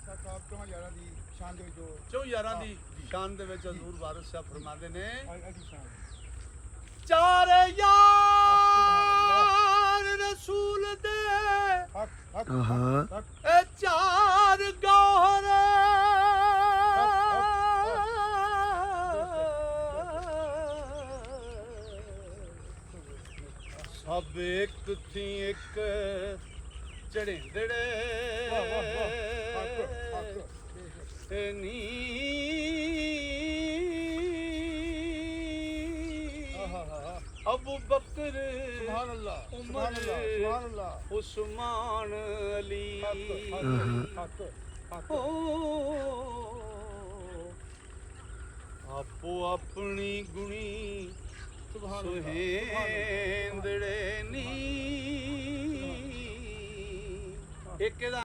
ਸਾਹਿਬ ਤੋਂ ਯਾਰਾਂ ਦੀ ਸ਼ਾਨ ਦੇ ਵਿੱਚੋਂ ਚੋਂ ਯਾਰਾਂ ਦੀ ਸ਼ਾਨ ਦੇ ਵਿੱਚ ਹਜ਼ੂਰ ਵਾਰਿਸ ਸਾਹਿਬ ਫਰਮਾਉਂਦੇ ਨੇ ਅਦੀ ਸ਼ਾਨ ਚਾਰ ਯਾਰ ਰਸੂਲ ਦੇ ਹੱਕ ਹੱਕ ਆਹਾ ਇਹ ਚਾਰ ਗੌਹਰ ਸਭ ਇੱਕ ਥੀ ਇੱਕ ਚੜੇਂਦੜੇ ਨੀ अबू बकर सुभान अल्लाह उमर सुभान अल्लाह उस्मान अली हक हक आपो अपनी गुणी सुहेंदड़े नी एक